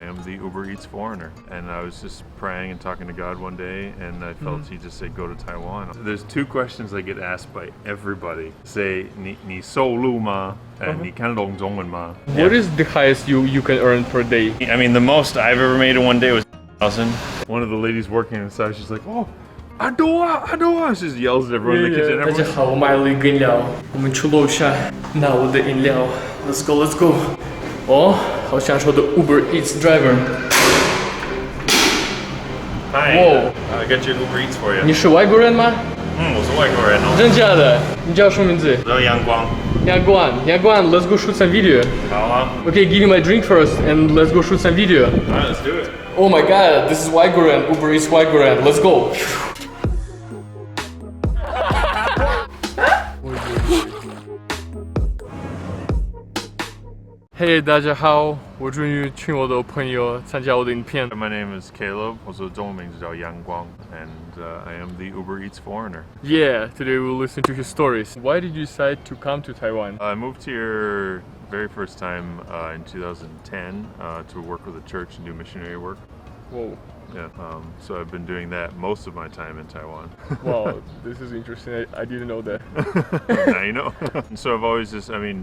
am the UberEats foreigner. And I was just praying and talking to God one day, and I felt He just said, go to Taiwan. There's two questions I get asked by everybody. Say, 你收入吗? And 你看懂中文吗? What is the highest you can earn per day? I mean, the most I've ever made in one day was 1,000. One of the ladies working inside, she's like, oh, Adoa! She just yells at everyone in the kitchen. 大家好，我买了一个饮料，我们去楼下拿我的饮料。Let's go, let's go. 哦，好享受的 UberEats driver. Hi, Whoa. I got your UberEats for you. 你是外国人吗？我是外国人哦。真假的？你叫什么名字？我叫阳光。阳光 let's go shoot some video. 好啊。Okay, give me my drink first and let's go shoot some video. Alright, let's do it. Oh my god, this is 外国人 UberEats 外国人 let's go. Hey, 大家好，我终于请我的朋友参加我的影片。 My name is Caleb. 我的中文名字叫阳光 and I am the UberEats foreigner. Yeah, today we'll listen to his stories. Why did you decide to come to Taiwan? I moved here very first time in 2010 to work with a church and do missionary work. Whoa. Yeah, so I've been doing that most of my time in Taiwan. Wow, this is interesting. I didn't know that. Now you know. So I've always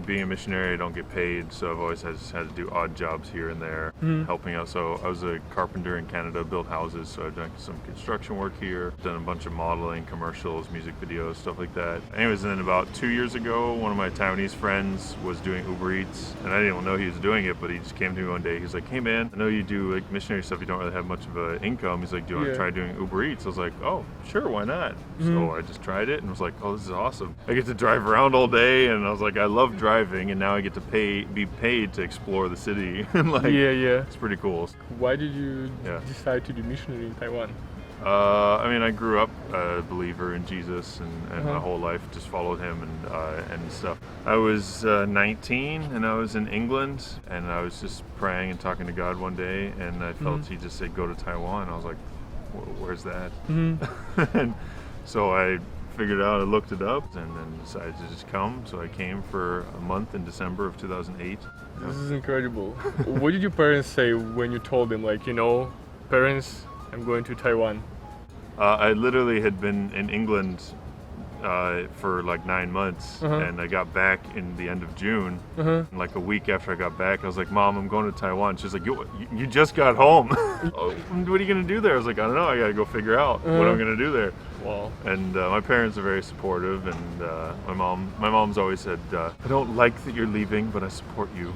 being a missionary, I don't get paid, so I've always had to do odd jobs here and there, helping out. So I was a carpenter in Canada, built houses, so I've done some construction work here, done a bunch of modeling, commercials, music videos, stuff like that. Anyways, and then about 2 years ago, one of my Taiwanese friends was doing UberEats, and I didn't even know he was doing it, but he just came to me one day. He's like, hey man, I know you do like missionary stuff, you don't really have much of a income. He's like, do you want to try doing UberEats? I was like, oh, sure, why not? So I just tried it and was like, oh, this is awesome. I get to drive around all day, and I was like, I love driving, and now I get to be paid to explore the city. Like, yeah. It's pretty cool. Why did you decide to do missionary in Taiwan? I mean, I grew up a believer in Jesus, and my whole life just followed him and stuff. I was 19, and I was in England, and I was just praying and talking to God one day, and I felt He just said, go to Taiwan. I was like, where's that? And so I figured out, I looked it up, and then decided to just come. So I came for a month in December of 2008. This is incredible. What did your parents say when you told them, like, parents, I'm going to Taiwan? I literally had been in England for like 9 months, and I got back in the end of June. And like a week after I got back, I was like, Mom, I'm going to Taiwan. She's like, you just got home. Oh, what are you going to do there? I was like, I don't know. I got to go figure out what I'm going to do there. Wow. And my parents are very supportive, and my mom's always said, I don't like that you're leaving, but I support you.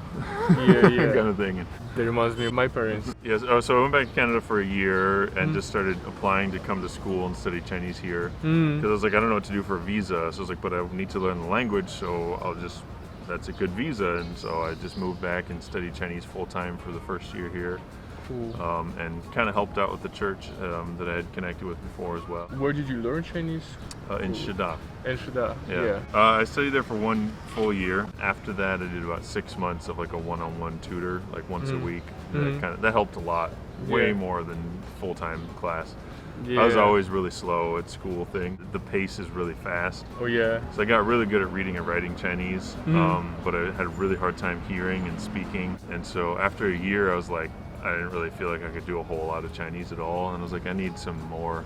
Yeah. Kind of thing. That reminds me of my parents. Yes. So I went back to Canada for a year and just started applying to come to school and study Chinese here. Because I was like, I don't know what to do for a visa. So I was like, but I need to learn the language, so that's a good visa. And so I just moved back and studied Chinese full time for the first year here. Cool. And kind of helped out with the church that I had connected with before as well. Where did you learn Chinese? In Shida. In Shida, yeah. I studied there for 1 full year. After that, I did about 6 months of like a one-on-one tutor, like once a week. That helped a lot, way more than full-time class. Yeah. I was always really slow at school thing. The pace is really fast. Oh yeah. So I got really good at reading and writing Chinese, but I had a really hard time hearing and speaking. And so after a year, I was like, I didn't really feel like I could do a whole lot of Chinese at all, and I was like, I need some more.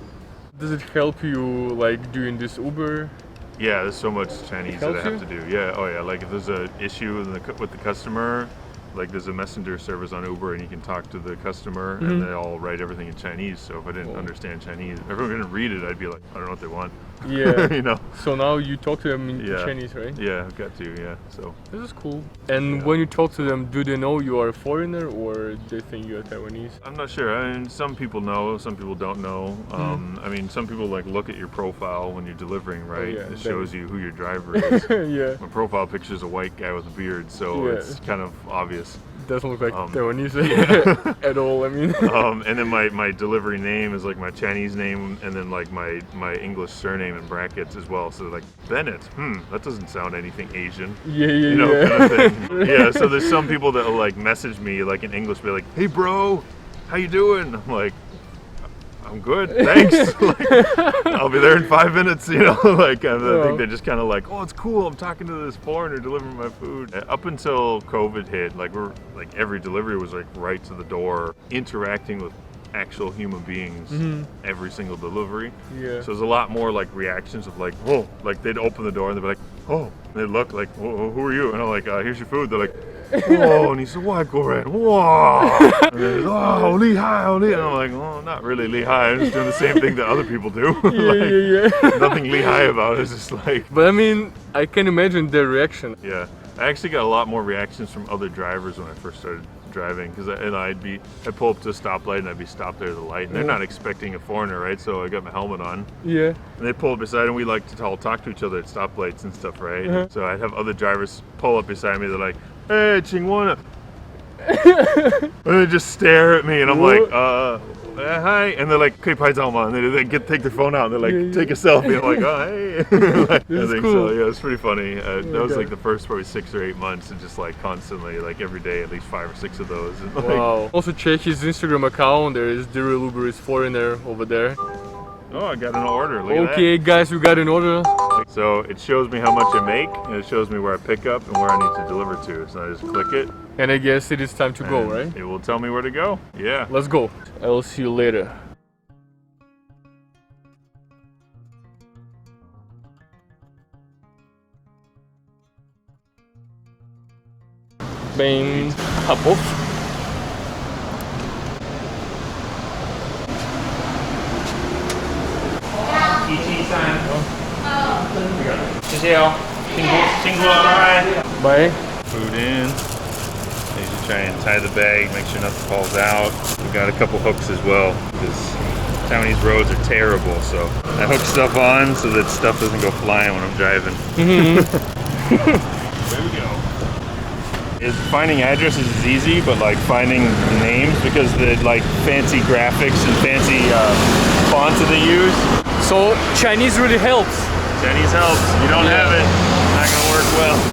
Does it help you like doing this Uber? Yeah, there's so much Chinese that I have to do. Yeah, oh yeah, like if there's an issue with the customer, like there's a messenger service on Uber, and you can talk to the customer, and they all write everything in Chinese. So if I didn't understand Chinese, if everyone didn't read it, I'd be like, I don't know what they want. Yeah. So now you talk to them in Chinese, right? Yeah, I've got to. Yeah. So this is cool. And when you talk to them, do they know you are a foreigner, or they think you are Taiwanese? I'm not sure. I mean, some people know, some people don't know. I mean, some people like look at your profile when you're delivering, right? It shows you who your driver is. Yeah. My profile picture is a white guy with a beard, so it's kind of obvious. Doesn't look like Taiwanese at all, I mean. And then my delivery name is like my Chinese name, and then like my English surname in brackets as well. So like, Bennett, that doesn't sound anything Asian. Yeah. Kind of thing. Yeah, so there's some people that will like message me like in English, be like, hey bro, how you doing? I'm like, I'm good, thanks. Like, I'll be there in 5 minutes, you know. Like I think they're just kind of like, oh, it's cool. I'm talking to this foreigner delivering my food. Up until COVID hit, like every delivery was like right to the door, interacting with actual human beings every single delivery. Yeah. So there's a lot more like reactions of like, whoa, like they'd open the door and they'd be like, oh, and they'd look like, who are you? And I'm like, here's your food. They're like, whoa, and he said, what, go red? Whoa. And they're like, oh, Lehigh, and I'm like, oh, not really Lehigh. I'm just doing the same thing that other people do. Like, nothing Lehigh about it. It's just like. But I mean, I can imagine their reaction. Yeah, I actually got a lot more reactions from other drivers when I first started driving, because I'd pull up to a stoplight and I'd be stopped there at the light, and they're not expecting a foreigner, right? So I got my helmet on. Yeah. And they pull up beside, and we like to all talk to each other at stoplights and stuff, right? So I'd have other drivers pull up beside me. They're like, "Hey, Chingwana," and they just stare at me, and I'm like, hi, and they're like, "Okay, paizalma," and they take their phone out, and they're like, "Take a selfie." I'm like, "Oh, hey." Like, this I is think cool. so. Yeah, it's pretty funny. That was like the first probably 6 or 8 months, and just like constantly, like every day, at least 5 or 6 of those. And, like, Wow. Also check his Instagram account. There is the real Uber is foreigner over there. oh, I got an order. Look at Okay, guys, we got an order. that. So it shows me how much I make, and it shows me where I pick up and where I need to deliver to. So I just click it. And I guess it is time to go, and right? It will tell me where to go. Yeah. Let's go. I will see you later. Bem, hop off. Bye. Food in. I usually try and tie the bag, make sure nothing falls out. We got a couple hooks as well, because Taiwanese roads are terrible. So I hook stuff on so that stuff doesn't go flying when I'm driving. There we go. Finding addresses is easy, but like finding the names, because the like fancy graphics and fancy fonts that they use. So Chinese really helps. Chinese helps. You don't have it, it's not gonna work well.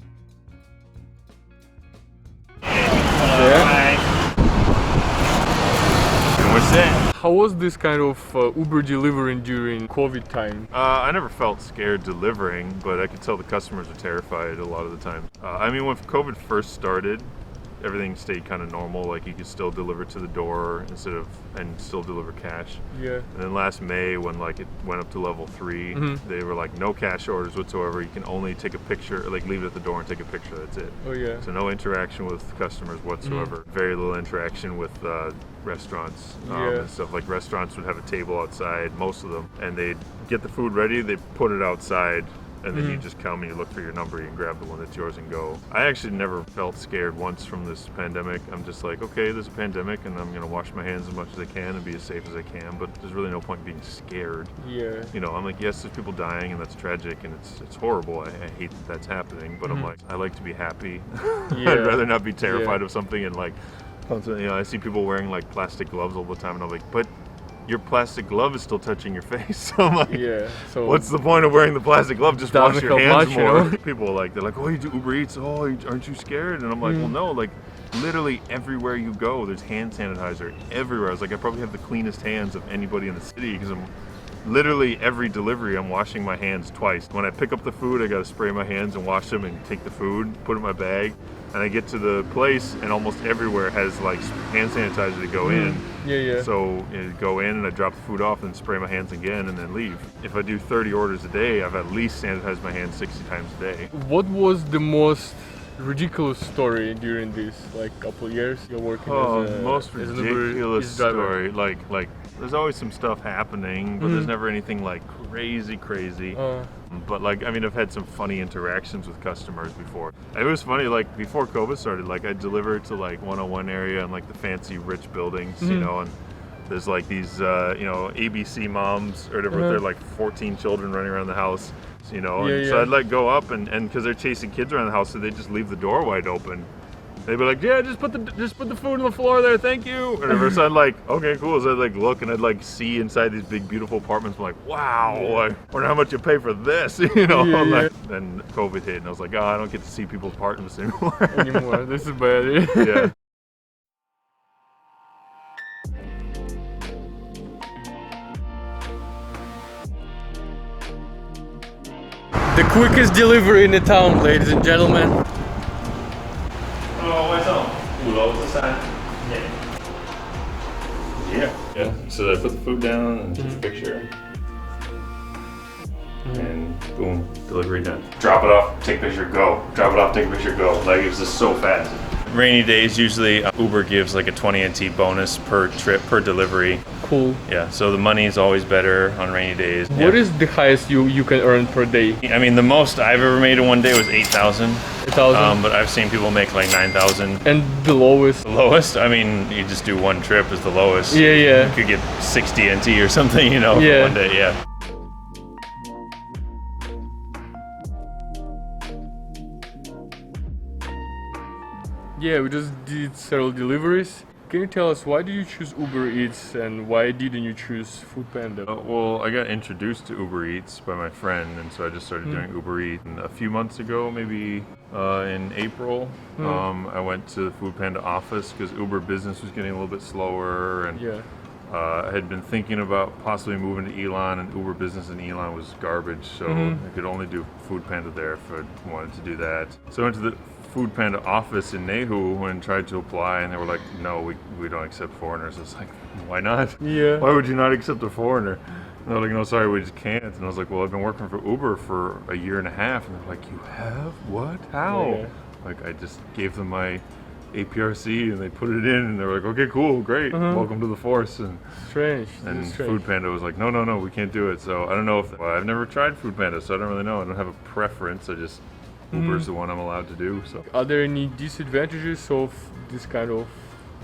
And we're set. How was this kind of Uber delivering during COVID time? I never felt scared delivering, but I could tell the customers are terrified a lot of the time. I mean, when COVID first started, everything stayed kind of normal. Like you could still deliver to the door and still deliver cash. Yeah. And then last May, when like it went up to level 3, they were like, no cash orders whatsoever. You can only take a picture, like leave it at the door and take a picture. That's it. Oh yeah. So no interaction with customers whatsoever. Very little interaction with restaurants and stuff. Like restaurants would have a table outside, most of them, and they'd get the food ready, they put it outside, and then you just come and you look for your number, you can grab the one that's yours and go. I actually never felt scared once from this pandemic. I'm just like, okay, there's a pandemic and I'm gonna wash my hands as much as I can and be as safe as I can, but there's really no point being scared. Yeah. You know, I'm like, yes, there's people dying and that's tragic and it's horrible. I hate that that's happening, but I'm like, I like to be happy. I'd rather not be terrified of something and like, constantly, you know, I see people wearing like plastic gloves all the time and I'm like, but your plastic glove is still touching your face. So I'm like, so what's the point of wearing the plastic glove? Just wash your hands much, more. you know? People are like, they're like, oh, you do Uber Eats? Oh, aren't you scared? And I'm like, well, no, like literally everywhere you go, there's hand sanitizer everywhere. I was like, I probably have the cleanest hands of anybody in the city, because I'm literally every delivery, I'm washing my hands twice. When I pick up the food, I gotta spray my hands and wash them and take the food, put it in my bag. And I get to the place and almost everywhere has like hand sanitizer to go in. So go in and I drop the food off and spray my hands again and then leave. If I do 30 orders a day, I've at least sanitized my hands 60 times a day. What was the most ridiculous story during this like couple years you're working most ridiculous story, like there's always some stuff happening, but there's never anything like crazy. But like, I mean, I've had some funny interactions with customers before. It was funny, like before COVID started, like I delivered to like 101 area and like the fancy rich buildings, you know, and there's like these, you know, ABC moms or whatever, they're like 14 children running around the house, you know, and so I'd like go up and because they're chasing kids around the house, so they just leave the door wide open. They'd be like, yeah, just put the food on the floor there, thank you. Whatever. So I'd like, okay, cool. So I'd like look and I'd like see inside these big beautiful apartments. I'm like, wow, I wonder how much you pay for this, you know. Like, then COVID hit and I was like, oh, I don't get to see people's apartments anymore. This is bad. Yeah. The quickest delivery in the town, ladies and gentlemen. Hello, what's up? 5楼之3. Yeah. So I put the food down and took a picture. And boom, delivery done. Drop it off, take a picture, go. Drop it off, take a picture, go. Like, it was just so fast. Rainy days, usually Uber gives like a 20 NT bonus per trip, per delivery. Cool. Yeah, so the money is always better on rainy days. What is the highest you can earn per day? I mean, the most I've ever made in one day was 8,000. 8,000? But I've seen people make like 9,000. And the lowest? The lowest? I mean, you just do one trip is the lowest. Yeah. You could get 60 NT or something, you know, for one day, yeah. Yeah, we just did several deliveries. Can you tell us, why did you choose UberEats and why didn't you choose Foodpanda? Well, I got introduced to UberEats by my friend, and so I just started doing UberEats. And a few months ago, maybe in April, I went to the Foodpanda office because Uber business was getting a little bit slower, and I had been thinking about possibly moving to Elon, and Uber business in Elon was garbage, so I could only do Foodpanda there if I wanted to do that. So I went to the Foodpanda office in Nehu and tried to apply, and they were like, no, we don't accept foreigners. I was like, why not? Yeah. Why would you not accept a foreigner? And they're like, no, sorry, we just can't. And I was like, well, I've been working for Uber for a year and a half. And they're like, you have? What? How? Yeah. Like, I just gave them my APRC and they put it in, and they were like, okay, cool, great, welcome to the force. And strange. Foodpanda was like, no, we can't do it. So I don't know if, well, I've never tried Foodpanda, so I don't really know. I don't have a preference. I just, Uber's the one I'm allowed to do. So, are there any disadvantages of this kind of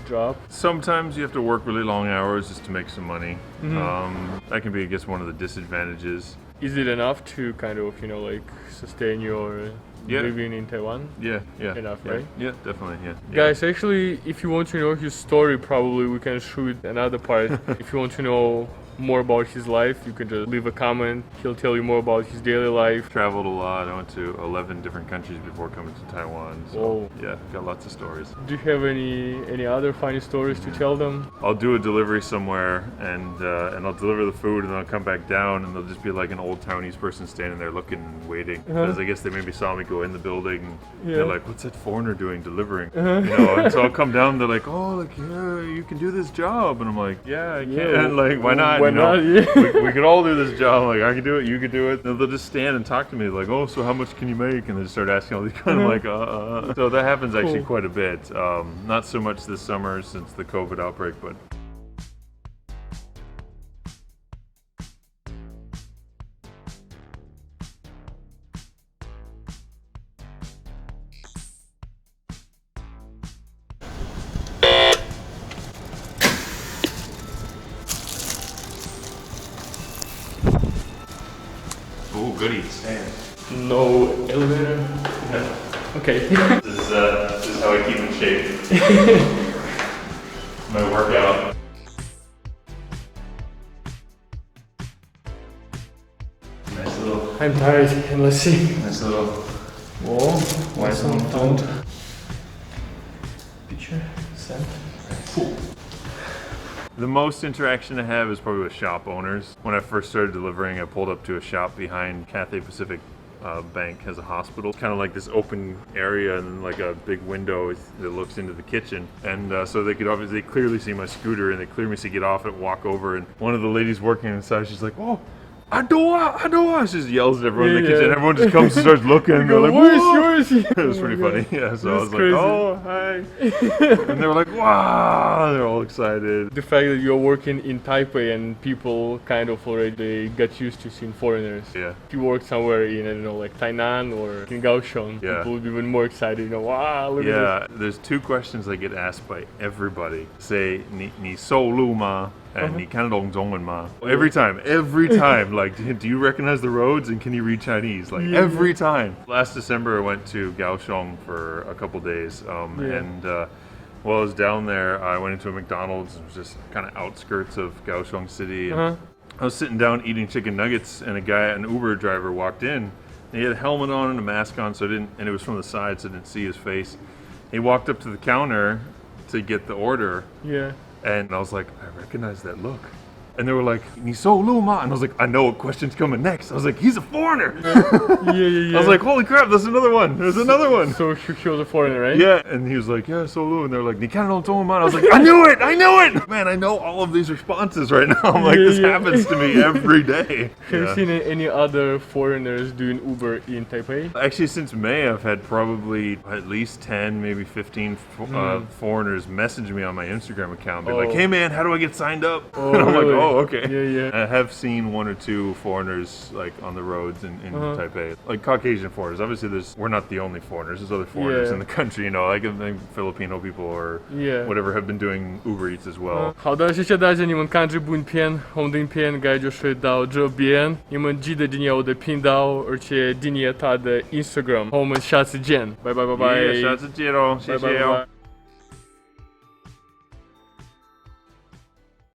job? Sometimes you have to work really long hours just to make some money. That can be, I guess, one of the disadvantages. Is it enough to kind of, like sustain your living in Taiwan? Yeah. Enough, right? Yeah, definitely, yeah. Guys, actually, if you want to know his story, probably we can shoot another part. If you want to know more about his life, you can just leave a comment. He'll tell you more about his daily life. Traveled a lot. I went to 11 different countries before coming to Taiwan. So yeah, got lots of stories. Do you have any other funny stories to tell them? I'll do a delivery somewhere, and I'll deliver the food, and then I'll come back down, and there'll just be like an old Taiwanese person standing there looking and waiting. Because I guess they maybe saw me go in the building. They're like, what's that foreigner doing delivering? And so I'll come down, they're like, oh, like, yeah, you can do this job. And I'm like, yeah, I can. Like, why not? Why not? We could all do this job. Like, I can do it, you could do it. And they'll just stand and talk to me like, oh, so how much can you make? And they just start asking all these kind of like, So that happens actually quite a bit. Not so much this summer since the COVID outbreak, but oh, goody, stand. No elevator? No. Okay. This is how I keep in shape. My workout. Nice little. I'm tired, and let's see. Nice little. Whoa, Why is it fold? Picture, send. Cool. The most interaction I have is probably with shop owners. When I first started delivering, I pulled up to a shop behind Cathay Pacific Bank has a hospital, kind of like this open area and like a big window that looks into the kitchen. And so they clearly see my scooter, and they clearly see get off and walk over. And one of the ladies working inside, she's like, oh, Adoa! She just yells at everyone in the kitchen. Everyone just comes and starts looking. They're like, where's yours? It was pretty funny. Yeah, so I was crazy. like, oh, hi. And they were like, wow. They're all excited. The fact that you're working in Taipei and people kind of already got used to seeing foreigners. Yeah. If you work somewhere in, I don't know, like Tainan or in Kaohsiung, people would be even more excited. Wow, look at this. There's two questions I get asked by everybody. Say, 你收入吗? And 你看懂中文吗? Every time, like, do you recognize the roads and can you read Chinese? Like, every time. Last December, I went to Kaohsiung for a couple days, and while I was down there, I went into a McDonald's. It was just kind of outskirts of Kaohsiung City. And I was sitting down eating chicken nuggets, and an Uber driver walked in. He had a helmet on and a mask on, and it was from the side, so I didn't see his face. He walked up to the counter to get the order. Yeah. And I was like, I recognize that look. And they were like, 你收入吗? And I was like, I know what question's coming next. I was like, he's a foreigner. Yeah. I was like, holy crap, there's another one. There's another one. So he was a foreigner, right? Yeah, and he was like, yeah, solo. And they're like, 你看得懂中文吗? I was like, I knew it. Man, I know all of these responses right now. I'm like, this happens to me every day. Have you seen any other foreigners doing Uber in Taipei? Actually, since May, I've had probably at least 10, maybe 15 foreigners message me on my Instagram account. Be like, hey man, how do I get signed up? Oh, and I'm really? like, oh, okay. Yeah. I have seen 1 or 2 foreigners like on the roads in Taipei. Like Caucasian foreigners. Obviously, we're not the only foreigners. There's other foreigners in the country, you know, like I think Filipino people or whatever have been doing UberEats as well. 好的，谢谢大家，你们看这部影片，我们的影片应该就是到这边。你们记得订阅我的频道，而且订阅他的 Instagram。我们下次见，拜拜。下次见哦，谢谢哦。